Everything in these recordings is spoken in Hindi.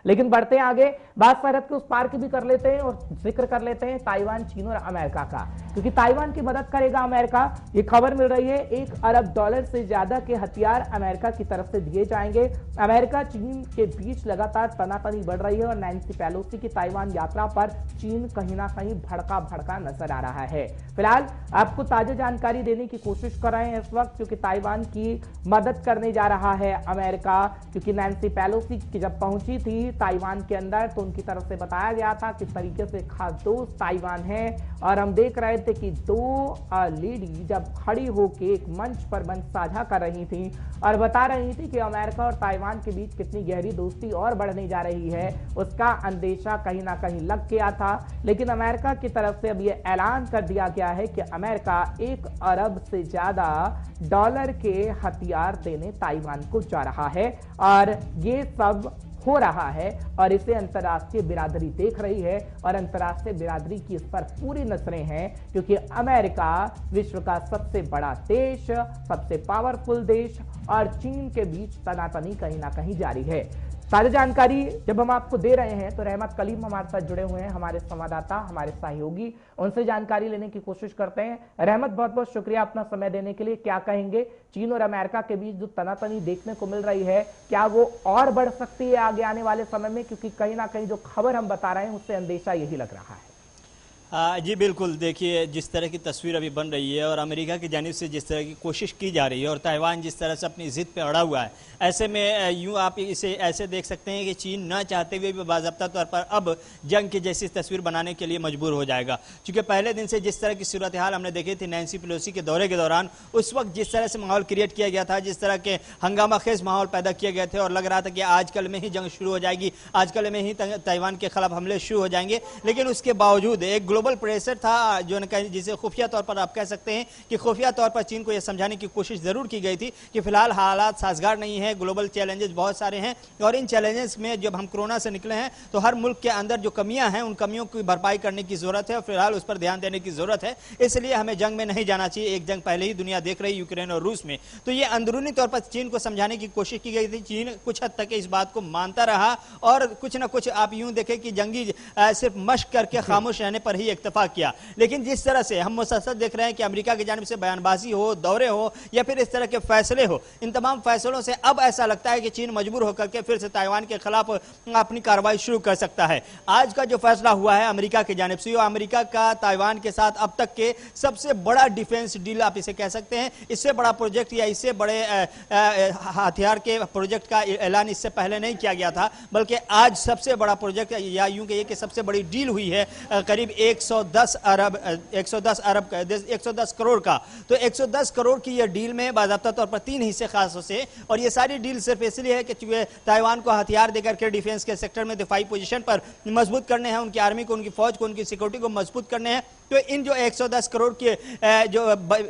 लेकिन बढ़ते हैं आगे, बात सरहद के उस पार की भी कर लेते हैं और जिक्र कर लेते हैं ताइवान, चीन और अमेरिका का, क्योंकि ताइवान की मदद करेगा अमेरिका। ये खबर मिल रही है $1 अरब से ज्यादा के हथियार अमेरिका की तरफ से दिए जाएंगे। अमेरिका चीन के बीच लगातार तनातनी बढ़ रही है और नैन्सी पेलोसी की ताइवान यात्रा पर चीन कहीं ना कहीं भड़का भड़का नजर आ रहा है। फिलहाल आपको ताजा जानकारी देने की कोशिश कर रहे हैं इस वक्त, क्योंकि ताइवान की मदद करने जा रहा है अमेरिका। क्योंकि नैन्सी पेलोसी जब पहुंची थी ताइवान के अंदर तो उनकी तरफ से बताया गया था किस तरीके से खास दोस्त ताइवान है, और हम देख रहे थे कि दो लेडी जब खड़ी होकर एक मंच पर मंच साझा कर रही थी और बता रही थी कि अमेरिका और ताइवान के बीच कितनी गहरी दोस्ती और बढ़ने जा रही है, उसका अंदेशा कहीं ना कहीं लग गया था। लेकिन अमेरिका की तरफ से अब यह ऐलान कर दिया गया है कि अमेरिका $1 अरब से ज्यादा डॉलर के हथियार देने ताइवान को जा रहा है, और ये सब हो रहा है और इसे अंतर्राष्ट्रीय बिरादरी देख रही है और अंतर्राष्ट्रीय बिरादरी की इस पर पूरी नजरें हैं, क्योंकि अमेरिका विश्व का सबसे बड़ा देश, सबसे पावरफुल देश, और चीन के बीच तनातनी कहीं ना कहीं जारी है। ताजा जानकारी जब हम आपको दे रहे हैं तो रहमत कलीम हमारे साथ जुड़े हुए हैं, हमारे संवाददाता, हमारे सहयोगी, उनसे जानकारी लेने की कोशिश करते हैं। रहमत, बहुत बहुत शुक्रिया अपना समय देने के लिए। क्या कहेंगे, चीन और अमेरिका के बीच जो तनातनी देखने को मिल रही है, क्या वो और बढ़ सकती है आगे आने वाले समय में? क्योंकि कहीं ना कहीं जो खबर हम बता रहे हैं उससे अंदेशा यही लग रहा है। जी बिल्कुल, देखिए जिस तरह की तस्वीर अभी बन रही है और अमेरिका की जानिब से जिस तरह की कोशिश की जा रही है और ताइवान जिस तरह से अपनी जिद पे अड़ा हुआ है, ऐसे में यूं आप इसे ऐसे देख सकते हैं कि चीन न चाहते हुए भी बाज़ाब्ता तौर पर अब जंग की जैसी तस्वीर बनाने के लिए मजबूर हो जाएगा। क्योंकि पहले दिन से जिस तरह की सूरत हाल हमने देखी थी नैन्सी पेलोसी के दौरे के दौरान, उस वक्त जिस तरह से माहौल क्रिएट किया गया था, जिस तरह के हंगामा खेज माहौल पैदा किए गए थे और लग रहा था कि आजकल में ही जंग शुरू हो जाएगी, आजकल में ही ताइवान के खिलाफ हमले शुरू हो जाएंगे। लेकिन उसके बावजूद एक ग्लोबल प्रेशर था जो जिसे खुफिया तौर पर आप कह सकते हैं कि खुफिया तौर पर चीन को यह समझाने की कोशिश जरूर की गई थी कि फिलहाल हालात साजगार नहीं है, ग्लोबल चैलेंजेस बहुत सारे हैं और इन चैलेंजेस में जब हम कोरोना से निकले हैं तो हर मुल्क के अंदर जो कमियां हैं उन कमियों की भरपाई करने की जरूरत है और फिलहाल उस पर ध्यान देने की जरूरत है। इसलिए हमें जंग में नहीं जाना चाहिए। एक जंग पहले ही दुनिया देख रही यूक्रेन और रूस में, तो ये अंदरूनी तौर पर चीन को समझाने की कोशिश की गई थी। चीन कुछ हद तक इस बात को मानता रहा और कुछ ना कुछ आप यूं देखें कि जंगी सिर्फ मश्क करके खामोश रहने पर ही इत्तेफाक किया। लेकिन जिस तरह से हम मुसलसल देख रहे हैं कि अमेरिका की जानिब से बयानबाजी हो, दौरे हो या फिर इस तरह के फैसले हो, इन तमाम फैसलों से अब ऐसा लगता है कि चीन मजबूर होकर के फिर से ताइवान के खिलाफ अपनी कार्रवाई शुरू कर सकता है। आज का जो फैसला हुआ है अमेरिका की जानिब से, अमेरिका का ताइवान के साथ अब तक के सबसे बड़ा डिफेंस डील आप इसे कह सकते हैं। इससे बड़ा प्रोजेक्ट या इससे बड़े हथियार के प्रोजेक्ट का ऐलान इससे पहले नहीं किया गया था, बल्कि आज सबसे बड़ा प्रोजेक्ट या यूं कहिए कि सबसे बड़ी डील हुई है करीब 110 करोड़ का। तो 110 करोड़ की यह डील में बाज़ाब्ता तौर पर 3 हिस्से खास से, और ये सारी डील सिर्फ इसलिए है कि ताइवान को हथियार देकर के डिफेंस के सेक्टर में दिफाई पोजीशन पर मजबूत करने हैं, उनकी आर्मी को, उनकी फौज को, उनकी सिक्योरिटी को मजबूत करने हैं। तो इन जो 110 करोड़ के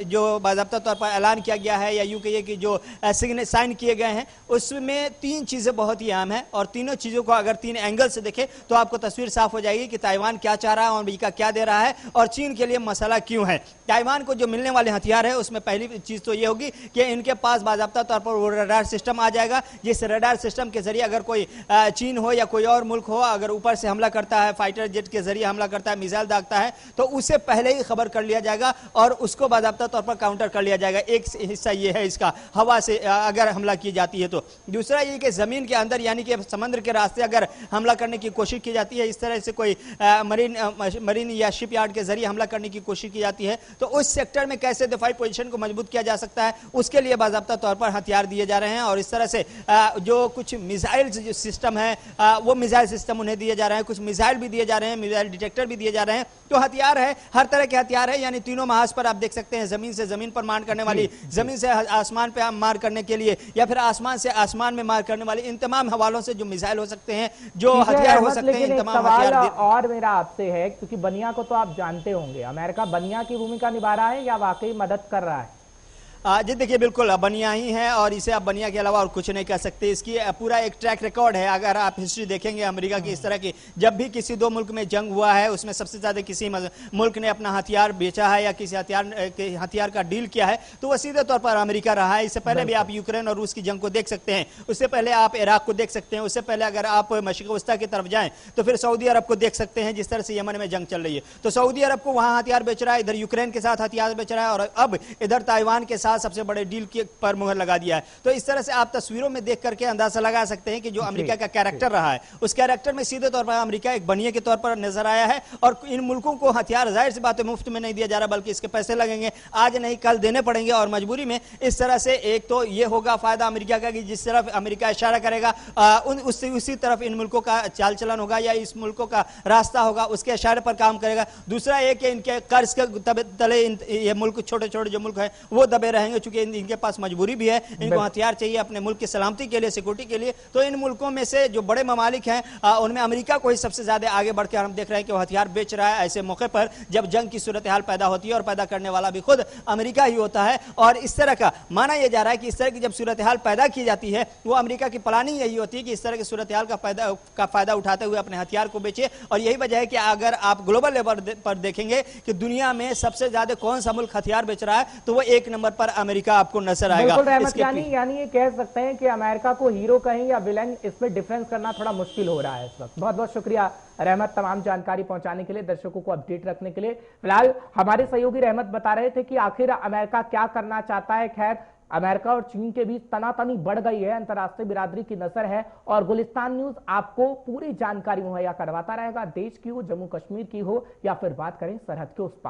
जो बाज़ाब्ता तौर पर ऐलान किया गया है या यूं कहिए कि जो साइन किए गए हैं, उसमें 3 चीजें बहुत ही अहम है और तीनों चीजों को अगर 3 एंगल से देखें तो आपको तस्वीर साफ हो जाएगी कि ताइवान क्या चाह रहा है और अमेरिका क्या दे रहा है और चीन के लिए मसला क्यों है। ताइवान को जो मिलने वाले हथियार है उसमें पहली चीज तो ये होगी कि इनके पास बाज़ाब्ता तौर पर वो रडार सिस्टम आ जाएगा, जिस रडार सिस्टम के जरिए अगर कोई चीन हो या कोई और मुल्क हो अगर ऊपर से हमला करता है, फाइटर जेट के जरिए हमला करता है, मिसाइल दागता है, तो उसे पहले ही खबर कर लिया जाएगा और उसको बाज़ाब्ता तौर पर काउंटर कर लिया जाएगा। एक हिस्सा ये है इसका, हवा से अगर हमला की जाती है तो। दूसरा ये कि जमीन के अंदर यानी कि समुद्र के रास्ते अगर हमला करने की कोशिश की जाती है, इस तरह से कोई मरीन या शिपयार्ड के जरिए हमला करने की कोशिश की जाती है, तो उस सेक्टर में कैसे दिफाई पोजीशन को मजबूत किया जा सकता है, उसके लिए बाज़ाब्ता तौर पर हथियार दिए जा रहे हैं। और इस तरह से जो कुछ मिसाइल जो सिस्टम है वो मिसाइल सिस्टम उन्हें दिए जा रहे हैं, कुछ मिसाइल भी दिए जा रहे हैं, मिसाइल डिटेक्टर भी दिए जा रहे हैं। तो हथियार है, हर तरह के हथियार है, यानी तीनों महाज पर आप देख सकते हैं, जमीन से जमीन पर मार करने वाली, जमीन से आसमान पे मार करने के लिए या फिर आसमान से आसमान में मार करने वाली, इन तमाम हवालों से जो मिसाइल हो सकते हैं, जो हथियार हो सकते हैं, इन तमाम हथियार। और मेरा आपसे है, क्योंकि बनिया को तो आप जानते होंगे, अमेरिका बनिया की भूमिका निभा रहा है या वाकई मदद कर रहा है? जी देखिए, बिल्कुल बनिया ही है और इसे आप बनिया के अलावा और कुछ नहीं कह सकते। इसकी पूरा एक ट्रैक रिकॉर्ड है। अगर आप हिस्ट्री देखेंगे अमेरिका की, इस तरह की जब भी किसी दो मुल्क में जंग हुआ है उसमें सबसे ज्यादा किसी मुल्क ने अपना हथियार बेचा है या किसी हथियार का डील किया है तो वह सीधे तौर पर अमेरिका रहा है। इससे पहले भी आप यूक्रेन और रूस की जंग को देख सकते हैं, उससे पहले आप इराक को देख सकते हैं, उससे पहले अगर आप मशरिक वस्ता की तरफ जाएं तो फिर सऊदी अरब को देख सकते हैं। जिस तरह से यमन में जंग चल रही है तो सऊदी अरब को वहां हथियार बेच रहा है, इधर यूक्रेन के साथ हथियार बेच रहा है और अब इधर ताइवान के साथ सबसे बड़े डील पर मुहर लगा दिया है। तो इस तरह से आप तस्वीरों में देख करके अंदाजा लगा सकते हैं कि जो अमेरिका का कैरेक्टर रहा है उस कैरेक्टर में सीधे तौर पर अमेरिका एक बनिए के तौर पर नजर आया है। और इन मुल्कों को हथियार जाहिर सी बात है मुफ्त में नहीं दिया जा रहा, बल्कि इसके पैसे लगेंगे, आज नहीं कल देने पड़ेंगे और मजबूरी में इस तरह से एक तो ये होगा फायदा अमेरिका का कि जिस तरफ अमेरिका इशारा करेगा उसी तरफ इन मुल्कों का चाल चलन होगा या इस मुल्कों का रास्ता होगा उसके इशारे पर काम करेगा। दूसरा एक इनके कर्ज के तले ये मुल्क छोटे छोटे जो मुल्क है वो दबे रहेंगे, चूंकि इनके पास मजबूरी भी है, इनको हथियार चाहिए अपने मुल्क की सलामती के लिए, सिक्योरिटी के लिए। तो इन मुल्कों में से जो बड़े ममालिक हैं उनमें अमेरिका को ही सबसे ज्यादा आगे बढ़कर हम देख रहे हैं कि वो हथियार बेच रहा है ऐसे मौके पर जब जंग की सूरत हाल पैदा होती है और पैदा करने वाला भी खुद अमेरिका ही होता है। और इस तरह का माना यह जा रहा है कि इस तरह की जब सूरत हाल पैदा की जाती है वो अमेरिका की प्लानिंग यही होती है कि इस तरह की सूरत हाल का फायदा उठाते हुए अपने हथियार को बेचे। और यही वजह है कि अगर आप ग्लोबल लेवल पर देखेंगे कि दुनिया में सबसे ज्यादा कौन सा मुल्क हथियार बेच रहा है तो वो एक नंबर पर अमेरिका आपको नजर आएगा। बिल्कुल रहमत, यानी ये कह सकते हैं कि अमेरिका को हीरो कहें या विलेन, इसमें डिफरेंस करना थोड़ा मुश्किल हो रहा है इस वक्त। बहुत बहुत शुक्रिया रहमत तमाम जानकारी पहुंचाने के लिए, दर्शकों को अपडेट रखने के लिए। फिलहाल हमारे सहयोगी रहमत बता रहे थे कि आखिर अमेरिका क्या करना चाहता है। खैर, अमेरिका और चीन के बीच तनातनी बढ़ गई है, अंतर्राष्ट्रीय बिरादरी की नजर है और गुलिस्तान न्यूज आपको पूरी जानकारी मुहैया करवाता रहेगा, देश की हो, जम्मू कश्मीर की हो या फिर बात करें सरहद के उस पार।